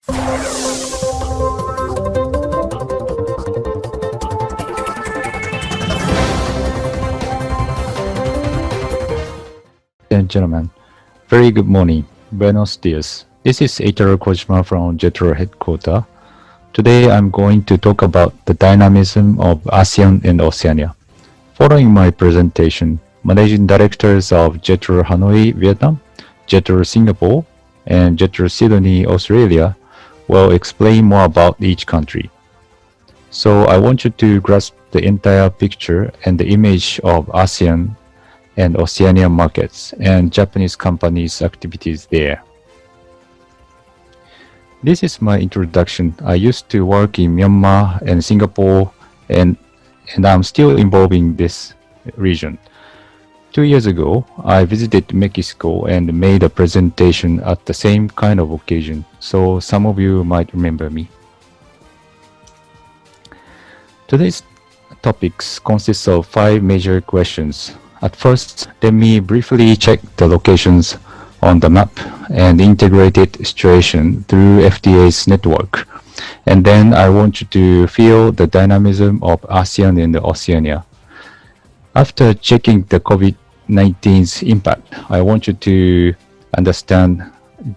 And gentlemen, very good morning. Buenos dias. This is Eitaro Kojima from JETRO headquarters. Today I'm going to talk about the dynamism of ASEAN and Oceania. Following my presentation, managing directors of JETRO Hanoi, Vietnam, JETRO Singapore, and JETRO Sydney, Australia will explain more about each country. So I want you to grasp the entire picture and the image of ASEAN and Oceania markets and Japanese companies' activities there. This is my introduction. I used to work in Myanmar and Singapore, and I'm still involved in this region. 2 years ago, I visited Mexico and made a presentation at the same kind of occasion, so some of you might remember me. Today's topics consist of 5 major questions. At first, let me briefly check the locations on the map and integrated situation through FTA's network. And then I want you to feel the dynamism of ASEAN and Oceania. After checking the COVID-19's impact, I want you to understand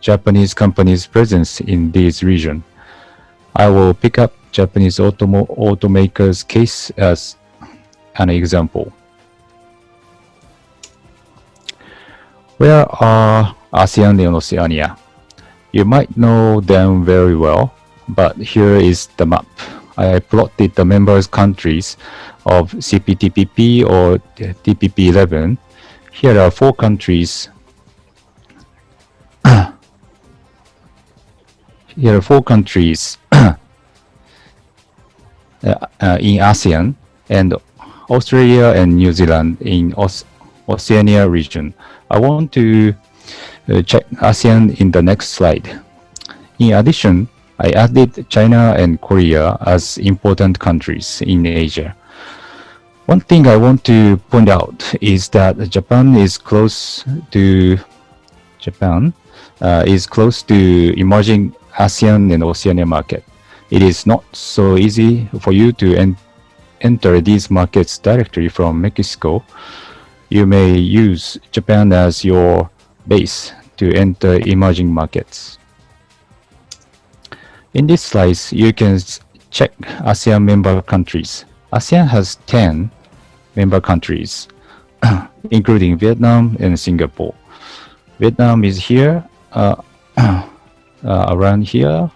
Japanese companies' presence in this region. I will pick up Japanese automakers' case as an example. Where are ASEAN and Oceania? You might know them very well, but here is the map. I plotted the member countries of CPTPP or TPP-11. Here are 4 countries. Here are 4 countries in ASEAN, and Australia and New Zealand in Oceania region. I want to check ASEAN in the next slide. In addition, I added China and Korea as important countries in Asia. One thing I want to point out is that Japan is close to emerging ASEAN and Oceania market. It is not so easy for you to enter these markets directly from Mexico. You may use Japan as your base to enter emerging markets. In this slide, you can check ASEAN member countries. ASEAN has 10 member countries, including Vietnam and Singapore. Vietnam is here, around here,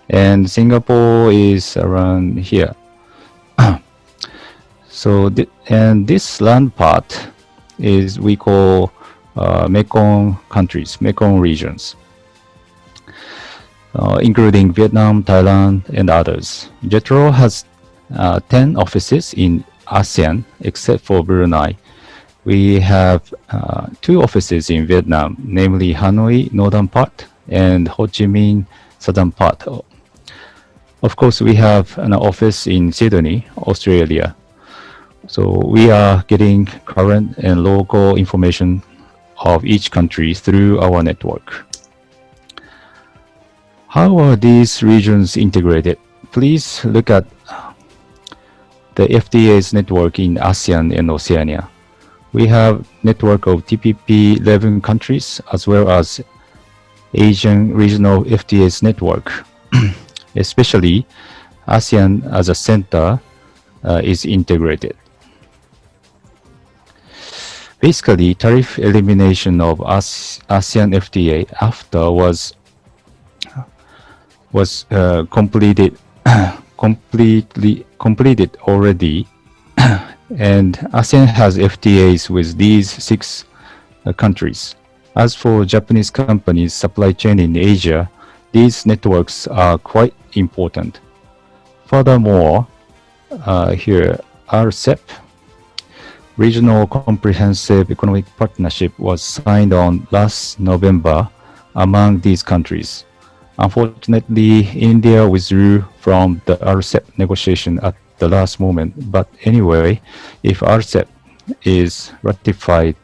and Singapore is around here. So, and this land part is we call Mekong countries, Mekong regions, including Vietnam, Thailand, and others. JETRO has 10 offices in ASEAN, except for Brunei. We have 2 offices in Vietnam, namely Hanoi, northern part, and Ho Chi Minh, southern part. Of course, we have an office in Sydney, Australia. So we are getting current and local information of each country through our network. How are these regions integrated? Please look at the FTA's network in ASEAN and Oceania. We have network of TPP-11 countries as well as Asian regional FTA's network. Especially ASEAN as a center is integrated. Basically, tariff elimination of ASEAN FTA after was completed already, and ASEAN has FTAs with these 6 countries. As for Japanese companies' supply chain in Asia, these networks are quite important. Furthermore, here RCEP, Regional Comprehensive Economic Partnership, was signed on last November among these countries. Unfortunately, India withdrew from the RCEP negotiation at the last moment. But anyway, if RCEP is ratified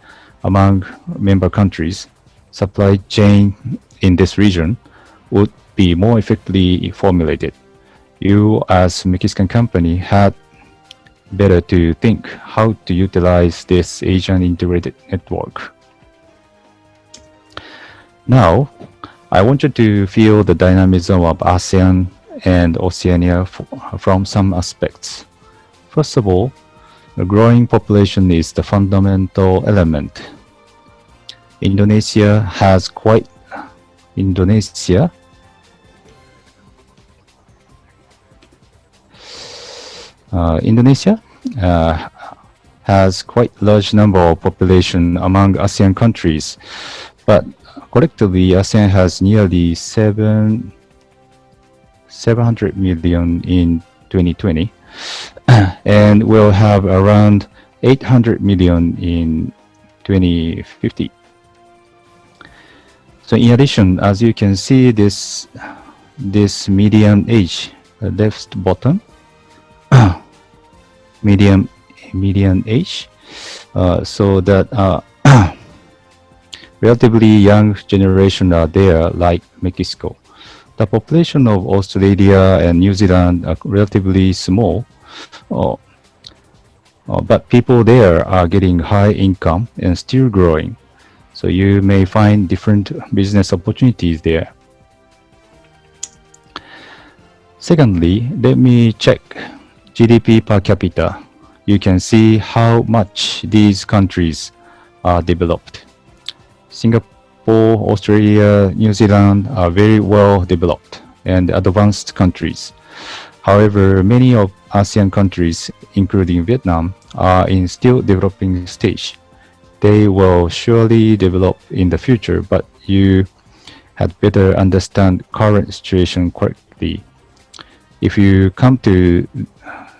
among member countries, supply chain in this region would be more effectively formulated. You, as Mexican company, had better to think how to utilize this Asian integrated network. Now, I want you to feel the dynamism of ASEAN and Oceania from some aspects. First of all, the growing population is the fundamental element. Indonesia has quite large number of population among ASEAN countries, but collectively ASEAN has nearly 700 million in 2020 and will have around 800 million in 2050. So in addition, as you can see, this median age, left bottom, median age, so that relatively young generation are there, like Mexico. The population of Australia and New Zealand are relatively small, but people there are getting high income and still growing. So you may find different business opportunities there. Secondly, let me check GDP per capita. You can see how much these countries are developed. Singapore, Australia, New Zealand are very well developed and advanced countries. However, many of ASEAN countries, including Vietnam, are in still developing stage. They will surely develop in the future, but you had better understand current situation correctly. If you come to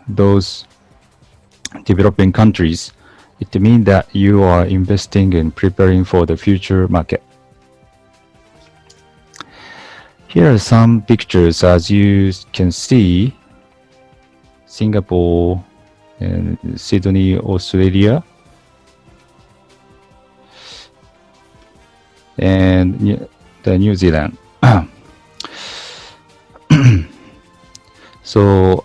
those developing countries, it means that you are investing and preparing for the future market. Here are some pictures. As you can see, Singapore and Sydney, Australia, and the New Zealand. So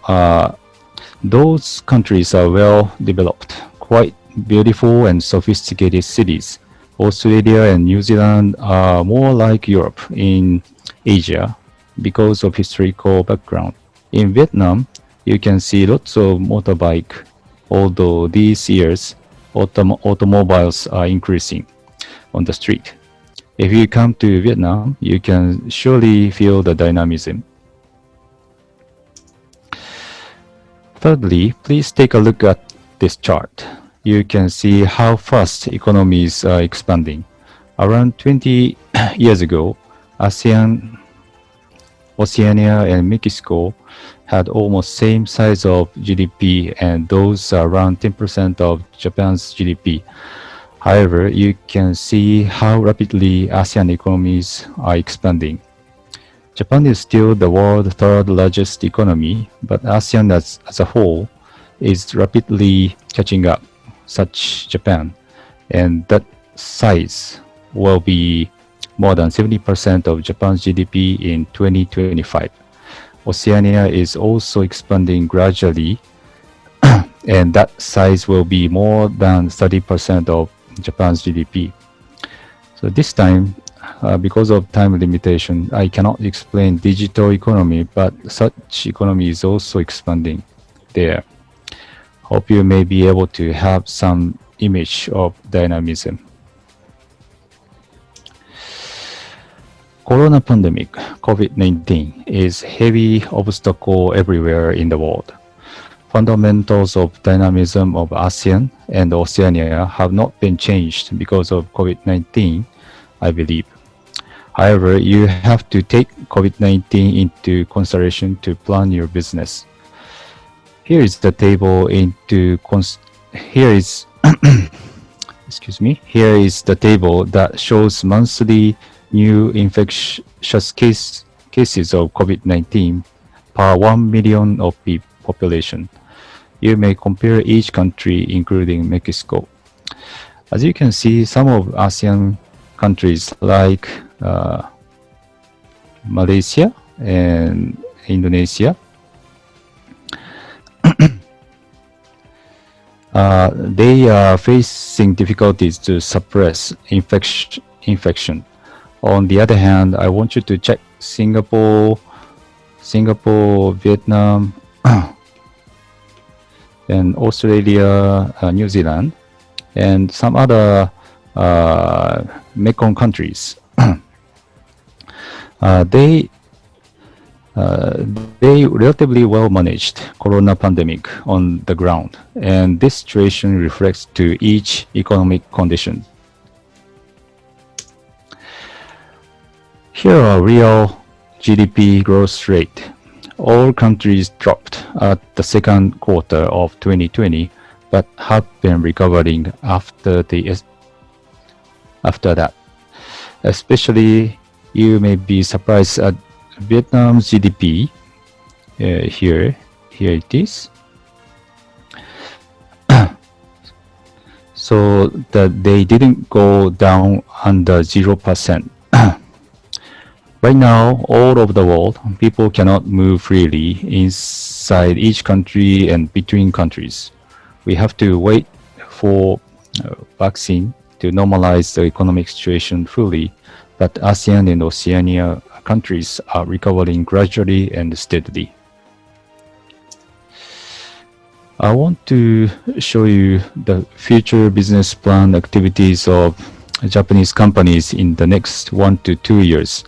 those countries are well developed, quite beautiful and sophisticated cities. Australia and New Zealand are more like Europe in Asia because of historical background. In Vietnam, you can see lots of motorbike, although these years automobiles are increasing on the street. If you come to Vietnam, you can surely feel the dynamism. Thirdly, please take a look at this chart. You can see how fast economies are expanding. Around 20 years ago, ASEAN, Oceania, and Mexico had almost same size of GDP, and those are around 10% of Japan's GDP. However, you can see how rapidly ASEAN economies are expanding. Japan is still the world's third largest economy, but ASEAN as a whole is rapidly catching up such Japan, and that size will be more than 70% of Japan's GDP in 2025. Oceania is also expanding gradually, and that size will be more than 30% of Japan's GDP. So this time, because of time limitation, I cannot explain digital economy, but such economy is also expanding there. Hope you may be able to have some image of dynamism. Corona pandemic, COVID-19, is heavy obstacle everywhere in the world. Fundamentals of dynamism of ASEAN and Oceania have not been changed because of COVID-19, I believe. However, you have to take COVID-19 into consideration to plan your business. Here is the table here is the table that shows monthly new infectious cases of COVID-19 per 1 million of population. You may compare each country, including Mexico. As you can see, some of ASEAN countries like Malaysia and Indonesia. They are facing difficulties to suppress infection. On the other hand, I want you to check Singapore, Vietnam, and Australia, New Zealand, and some other Mekong countries. They relatively well managed corona pandemic on the ground, and this situation reflects to each economic condition. Here are real GDP growth rate. All countries dropped at the second quarter of 2020, but have been recovering after that. Especially, you may be surprised at Vietnam's GDP. Here it is. So that they didn't go down under 0%. Right now, all over the world, people cannot move freely inside each country and between countries. We have to wait for vaccine to normalize the economic situation fully, but ASEAN and Oceania countries are recovering gradually and steadily. I want to show you the future business plan activities of Japanese companies in the next 1 to 2 years.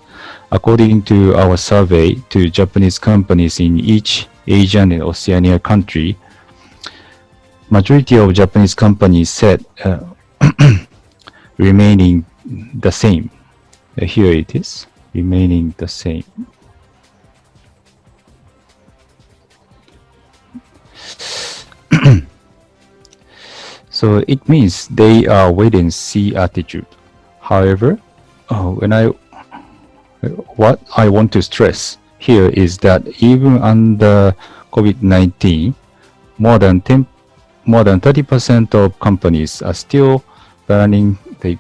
According to our survey to Japanese companies in each Asian and Oceania country, majority of Japanese companies said remaining the same. Here it is, remaining the same. So it means they are wait and see attitude. However, what I want to stress here is that even under COVID-19, more than 30% of companies are still planning the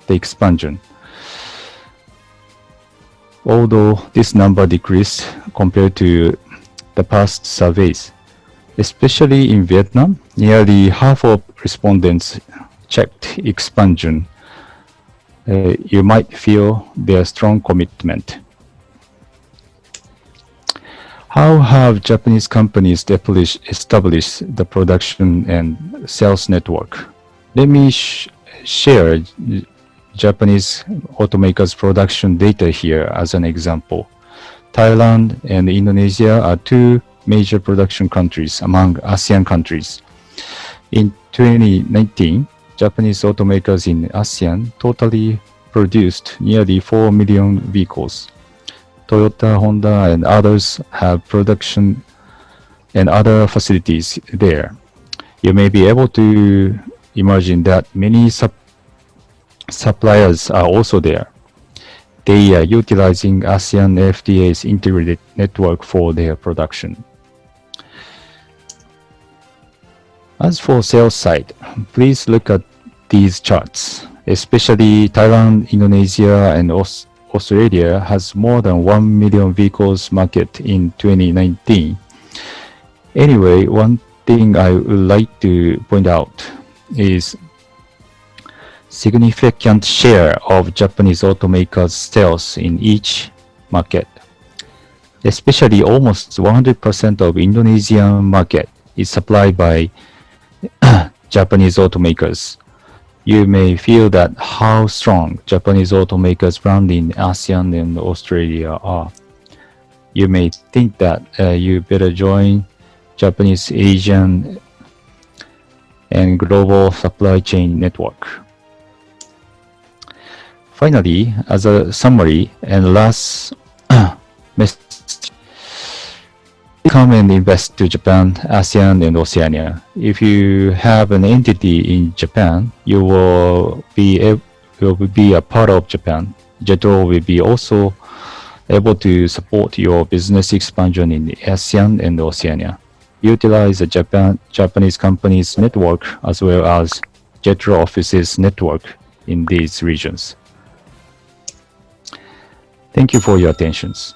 expansion. Although this number decreased compared to the past surveys, especially in Vietnam, nearly half of respondents checked expansion. You might feel their strong commitment. How have Japanese companies established the production and sales network? Let me share Japanese automakers' production data here as an example. Thailand and Indonesia are two major production countries among ASEAN countries. In 2019, Japanese automakers in ASEAN totally produced nearly 4 million vehicles. Toyota, Honda, and others have production and other facilities there. You may be able to imagine that many suppliers are also there. They are utilizing ASEAN FTA's integrated network for their production. As for sales side, please look at these charts. Especially Thailand, Indonesia, and Australia has more than 1 million vehicles market in 2019. Anyway, one thing I would like to point out is significant share of Japanese automakers' sales in each market. Especially almost 100% of Indonesian market is supplied by Japanese automakers. You may feel that how strong Japanese automakers brand in ASEAN and Australia are. You may think that you better join Japanese, Asian, and global supply chain network. Finally, as a summary and last message, come and invest to Japan, ASEAN, and Oceania. If you have an entity in Japan, you will be a part of Japan. JETRO will be also able to support your business expansion in ASEAN and Oceania. Utilize the Japanese companies network as well as JETRO offices network in these regions. Thank you for your attentions.